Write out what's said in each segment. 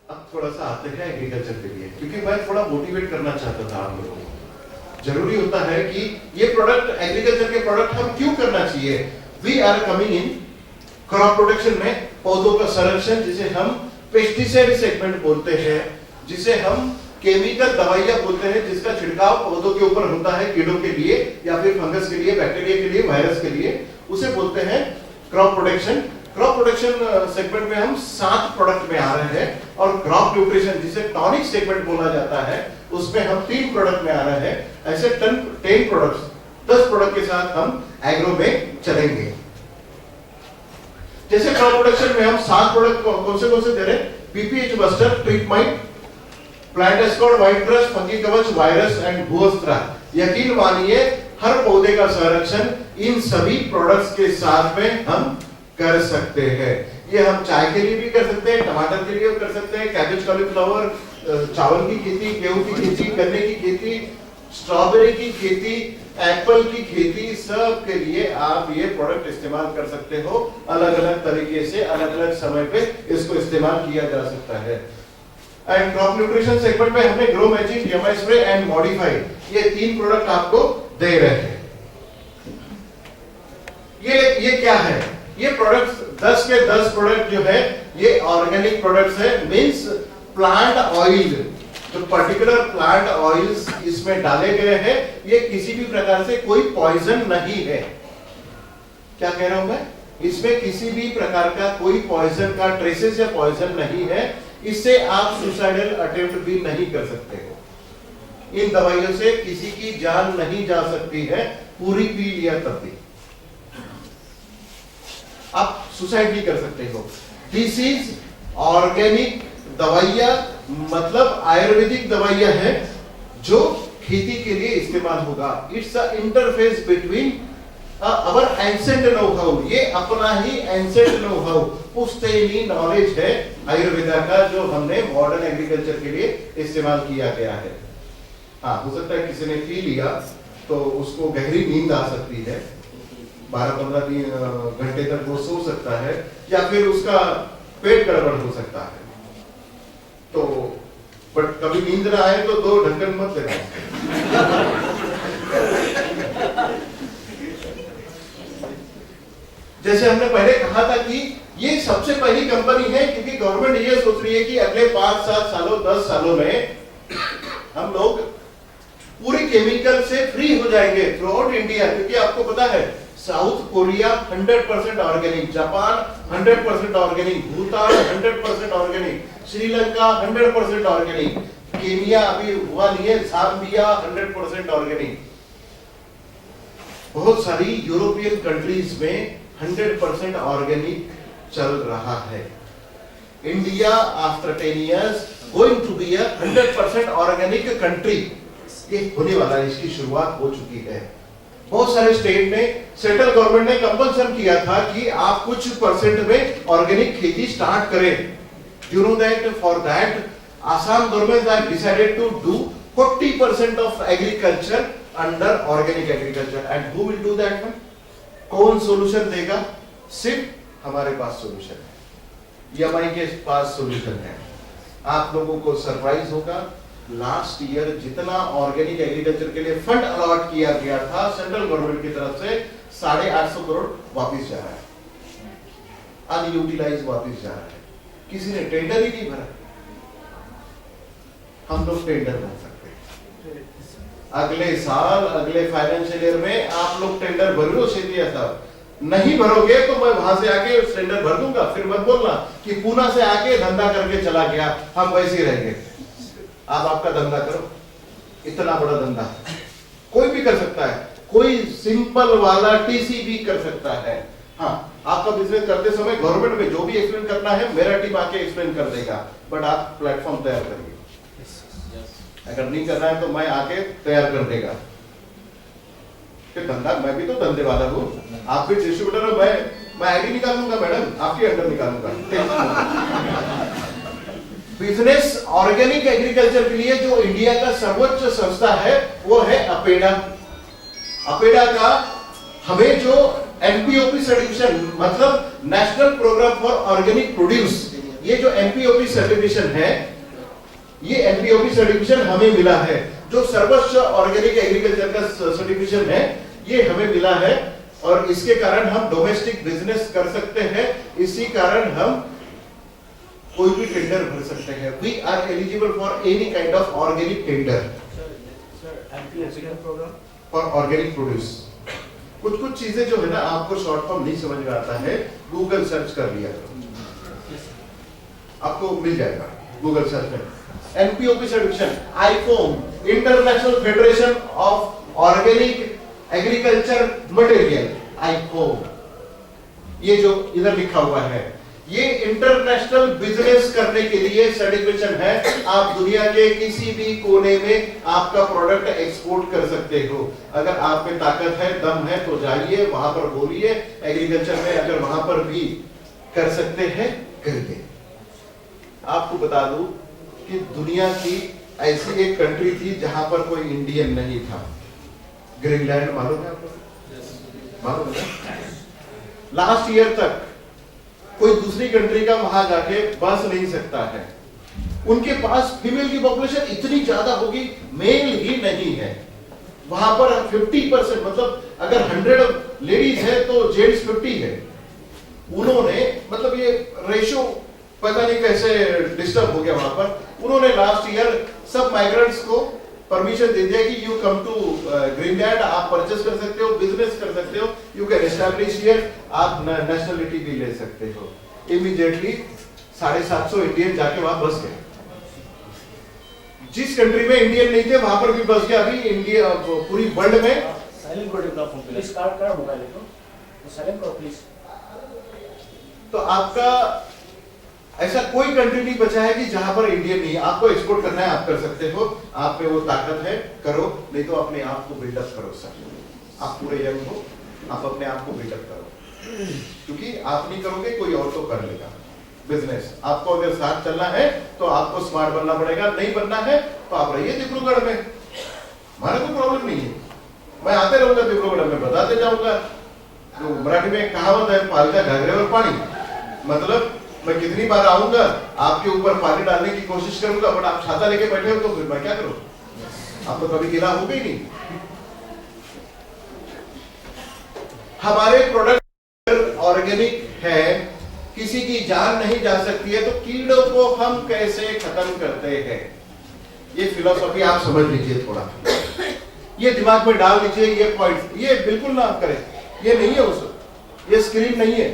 अब थोड़ा सा आते हैं एग्रीकल्चर के लिए, क्योंकि मैं थोड़ा मोटिवेट करना चाहता था आप लोगों को। जरूरी होता है कि ये प्रोडक्ट, एग्रीकल्चर के प्रोडक्ट हम क्यों करना चाहिए। We are coming in crop protection में पौधों का संरक्षण, जिसे हम पेस्टिसाइड सेगमेंट बोलते हैं, जिसे हम केमिकल दवाइयां बोलते हैं, जिसका छिड़काव पौधों के ऊपर होता है कीड़ों के लिए या फिर फंगस के लिए, बैक्टीरिया के लिए, वायरस के लिए, उसे बोलते हैं crop protection. Crop protection segment में हम 7 प्रोडक्ट में आ रहे हैं, और क्रॉप न्यूट्रिशन जिसे टॉनिक सेगमेंट बोला जाता है, उसमें हम 3 प्रोडक्ट में आ रहे हैं। ऐसे 10 प्रोडक्ट्स, 10 प्रोडक्ट के साथ हम एग्रो में चलेंगे। जैसे क्रॉप प्रोटेक्शन में हम 7 प्रोडक्ट कौन से दे रहे हैं? PPH buster, treatment, plant escort, white crust, fungi कवच, वायरस एंड भूअस्त्र। यकीन मानिए हर पौधे का संरक्षण इन सभी प्रोडक्ट्स के साथ में हम कर सकते हैं। ये हम चाय के लिए भी कर सकते हैं, टमाटर के लिए भी कर सकते हैं, कैबेज, कॉलीफ्लावर, चावल की खेती, गेहूं की खेती, गन्ने की खेती, स्ट्रॉबेरी की खेती, एप्पल की खेती, सब के लिए आप ये प्रोडक्ट इस्तेमाल कर सकते हो। अलग अलग तरीके से अलग अलग समय पे इसको इस्तेमाल किया जा सकता है। एंड क्रॉप न्यूट्रिशन सेगमेंट में हमने grow magic, MI spray and modify, ये 3 प्रोडक्ट आपको दे रहे हैं। ये क्या है? ये प्रोडक्ट्स 10 के 10 प्रोडक्ट जो है ये ऑर्गेनिक प्रोडक्ट्स है। मींस प्लांट ऑयल, जो पर्टिकुलर प्लांट ऑयल्स इसमें डाले गए हैं, ये किसी भी प्रकार से कोई पॉइजन नहीं है। क्या कह रहा हूं मैं? इसमें किसी भी प्रकार का कोई पॉइजन का ट्रेसेस या पॉइजन नहीं है। इससे आप सुसाइडल अटेम्प्ट भी नहीं कर सकते हो। इन दवाइयों से किसी की जान नहीं जा सकती है, पूरी पी लिया तब भी आप सुसाइड भी कर सकते हो। दिस इज ऑर्गेनिक दवाइयां, मतलब आयुर्वेदिक दवाइयां हैं जो खेती के लिए इस्तेमाल होगा। It's a interface between our ancient know how, ये अपना ही एंसेंट नो हाउ, पुश्तैनी नॉलेज है आयुर्वेदा का, जो हमने मॉडर्न एग्रीकल्चर के लिए इस्तेमाल किया गया है। हाँ, हो सकता है किसी ने पी लिया तो उसको गहरी नींद आ सकती है, 12-15 घंटे तक वो सो सकता है, या फिर उसका पेट गड़बड़ हो सकता है। तो बट कभी नींद ना आए तो 2 ढक्कन मत लेना। जैसे हमने पहले कहा था कि ये सबसे पहली कंपनी है, क्योंकि गवर्नमेंट ये सोच रही है कि अगले 5-7 सालों 10 सालों में हम लोग पूरी केमिकल से फ्री हो जाएंगे थ्रू आउट इंडिया। क्योंकि आपको पता है south Korea 100% organic, Japan 100% organic, Bhutan 100% organic, Sri Lanka 100% organic, Kenya अभी हुआ नहीं है, ज़ाम्बिया 100% ऑर्गेनिक। बहुत सारी यूरोपियन कंट्रीज में 100% ऑर्गेनिक चल रहा है। India after 10 years going to be a 100% organic country. ये होने वाला है, इसकी शुरुआत हो चुकी है। बहुत सारे स्टेट ने, सेंट्रल गवर्नमेंट ने कंपल्सन किया था कि आप कुछ परसेंट में ऑर्गेनिक खेती स्टार्ट करें। You know that for that Assam government has decided to do 40% of agriculture under organic agriculture. And who will do that one? कौन सोल्यूशन देगा? सिर्फ हमारे पास सोल्यूशन है, EMI के पास सोल्यूशन है। आप लोगों को सरप्राइज होगा, लास्ट ईयर जितना ऑर्गेनिक एग्रीकल्चर के लिए फंड अलॉट किया गया था सेंट्रल गवर्नमेंट की तरफ से, 850 करोड़ वापस जा रहा है, अनयूटिलाइज वापस जा रहा है। किसी ने टेंडर ही नहीं भरा। हम लोग टेंडर भर सकते हैं अगले साल, अगले फाइनेंशियल ईयर में। आप लोग टेंडर भरो शेतिया साहब, नहीं भरोगे तो मैं वहां से आके टेंडर भर दूंगा। फिर मत बोलना कि पूना से आके धंधा करके चला गया, हम वैसे ही रहेंगे। आप आपका धंधा करो, इतना बड़ा धंधा कोई भी कर सकता है, कोई सिंपल वाला टीसी भी कर सकता है। हाँ, आपका बिजनेस करते समय गवर्नमेंट में जो भी एक्सप्लेन करना है मेरा टीम आके एक्सप्लेन कर देगा, बट आप प्लेटफॉर्म तैयार करिए। अगर नहीं कर रहा है तो मैं आके तैयार कर देगा। फिर धंधा, मैं भी तो धंधे वाला हूँ, आप भी डिस्ट्रीब्यूटर हो, मैं आईडी निकालूंगा मैडम, आपके अंडर निकालूंगा। बिजनेस ऑर्गेनिक एग्रीकल्चर के लिए जो इंडिया का सर्वोच्च संस्था है वो है अपेडा। अपेडा का हमें जो NPOP सर्टिफिकेशन, मतलब national program for organic produce, ये जो एमपीओपी सर्टिफिकेशन है, ये एमपीओपी सर्टिफिकेशन हमें मिला है, जो सर्वोच्च ऑर्गेनिक एग्रीकल्चर का सर्टिफिकेशन है, ये हमें मिला है, और इसके कारण हम डोमेस्टिक बिजनेस कर सकते हैं। इसी कारण हम कोई भी टेंडर भर सकते हैं। We are eligible for any kind of organic tender for organic produce. कुछ कुछ चीजें जो है ना, आपको शॉर्ट फॉर्म नहीं समझ में आता है, गूगल सर्च कर लिया आपको मिल जाएगा, गूगल सर्च में। MPOP certification, IFOAM, international federation of organic agriculture material, IFOAM, ये जो इधर लिखा हुआ है, ये इंटरनेशनल बिजनेस करने के लिए सर्टिफिकेशन है। आप दुनिया के किसी भी कोने में आपका प्रोडक्ट एक्सपोर्ट कर सकते हो। अगर आप में ताकत है, दम है, तो जाइए वहां पर बोलिए। एग्रीकल्चर में अगर वहां पर भी कर सकते हैं, करिए। आपको बता दूं कि दुनिया की ऐसी एक कंट्री थी जहां पर कोई इंडियन नहीं था। ग्रीनलैंड, मालूम है आपको? मालूम है? लास्ट ईयर तक कोई दूसरी कंट्री का वहां जाके बस नहीं सकता है। उनके पास फीमेल की पॉपुलेशन इतनी ज्यादा होगी, मेल ही नहीं है। वहां पर 50%, मतलब अगर 100 लेडीज है तो जेंट्स 50 है। उन्होंने, मतलब ये रेशो पता नहीं कैसे डिस्टर्ब हो गया वहां पर। उन्होंने लास्ट ईयर सब माइग्रेंट्स को परमिशन दे दिया कि यू कम टू ग्रीनलैंड, आप परचेस कर सकते हो, बिजनेस कर सकते हो, यू कैन एस्टैब्लिश हियर, आप नेशनलिटी भी ले सकते हो। इमीडिएटली 750 इंडियन जाके वहां बस गए। जिस कंट्री में इंडियन नहीं थे वहां पर भी बस गया। अभी इंडिया पूरी वर्ल्ड में साइलेंट को डेवलप हों प्लीज, कार्ड मोबाइल है तो साइलेंट करो प्लीज। तो आपका ऐसा कोई कंट्री नहीं बचा है कि जहां पर इंडियन नहीं है। आपको एक्सपोर्ट करना है, आप कर सकते हो, आप में वो ताकत है, करो। नहीं तो अपने आप को बिल्डअप करो सर। आप पूरे यंग हो, आप अपने आप को बिल्डअप करो, क्योंकि आप नहीं करोगे कोई और तो कर लेगा बिजनेस। आपको अगर साथ चलना है तो आपको स्मार्ट बनना पड़ेगा। नहीं बनना है तो आप रहिए डिब्रूगढ़ में, हमारा कोई प्रॉब्लम नहीं है। मैं आते रहूंगा डिब्रूगढ़ में, बताते जाऊंगा। तो मराठी में कहावत है, पालता घाघरे और पानी। मतलब मैं कितनी बार आऊंगा, आपके ऊपर पानी डालने की कोशिश करूंगा, बट आप छाता लेके बैठे हो तो फिर मैं क्या करूं? आप तो कभी गिला होगा ही नहीं। हमारे प्रोडक्ट ऑर्गेनिक है, किसी की जान नहीं जा सकती है, तो कीड़ों को हम कैसे खत्म करते हैं? ये फिलॉसफी आप समझ लीजिए थोड़ा, ये दिमाग में डाल लीजिए। ये पॉइंट ये बिल्कुल ना करें, ये नहीं है उस, ये स्क्रीन नहीं है,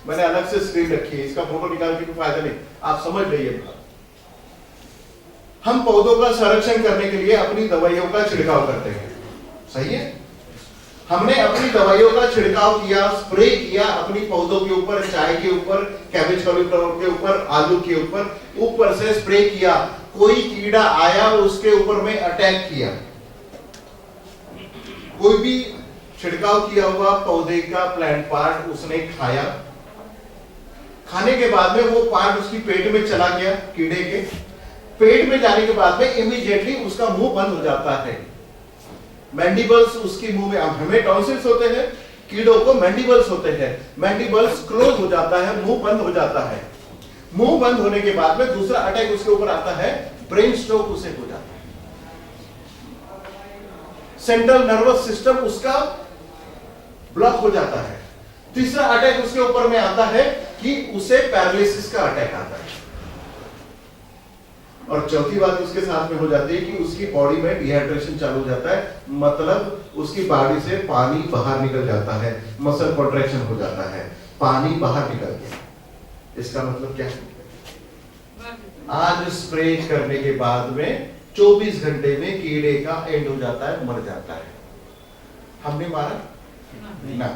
मैंने अलग से स्क्रीन रखी है, इसका फोटो निकाल के कोई फायदा नहीं। आप समझ लीजिए। हम पौधों का संरक्षण करने के लिए अपनी दवाइयों का छिड़काव करते हैं, सही है? हमने अपनी दवाइयों का छिड़काव किया, स्प्रे किया अपनी पौधों के ऊपर, चाय के ऊपर, कैबेज कॉलीफ्लावर के ऊपर, आलू के ऊपर से स्प्रे किया। कोई कीड़ा आया, उसके ऊपर में अटैक किया। कोई भी छिड़काव किया हुआ पौधे का प्लांट पार्ट उसने खाया, खाने के बाद में वो पार्ट उसकी पेट में चला गया। कीड़े के पेट में जाने के बाद में इमीडिएटली उसका मुंह बंद हो जाता है। मैंडिबल्स उसकी मुंह में, हमें टॉन्सिल्स होते हैं, कीड़ों को मैंडिबल्स होते हैं। मैंडिबल्स क्लोज हो जाता है, मुंह बंद हो जाता है। मुंह बंद होने के बाद में दूसरा अटैक उसके ऊपर आता है, ब्रेन स्ट्रोक उसे हो जाता है। सेंट्रल नर्वस सिस्टम उसका ब्लॉक हो जाता है। तीसरा अटैक उसके ऊपर में आता है कि उसे पैरालिसिस का अटैक आता है। और चौथी बात उसके साथ में हो जाती है कि उसकी बॉडी में डिहाइड्रेशन चालू हो जाता है, मतलब उसकी बॉडी से पानी बाहर निकल जाता है, मसल कॉन्ट्रैक्शन हो जाता है, पानी बाहर निकल गया। इसका मतलब क्या है? आज स्प्रे करने के बाद में 24 घंटे में कीड़े का एंड हो जाता है, मर जाता है। हमने मारा ना,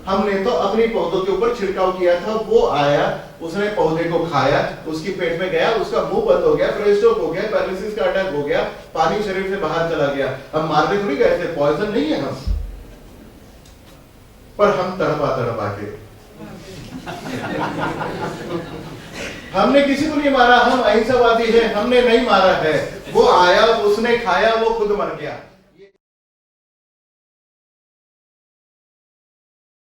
हमने तो अपनी पौधों के ऊपर छिड़काव किया था। वो आया, उसने पौधे को खाया, उसकी पेट में गया, उसका मुंह बंद हो गया, ब्रेन स्ट्रोक हो गया, पैरालिसिस का अटैक हो गया, पानी शरीर से बाहर चला गया। हम मारने थोड़ी गए थे, पॉइजन नहीं है हम, पर हम तड़पा के हमने किसी को नहीं मारा, हम अहिंसावादी हैं, हमने नहीं मारा है। वो आया, उसने खाया, वो खुद मर गया।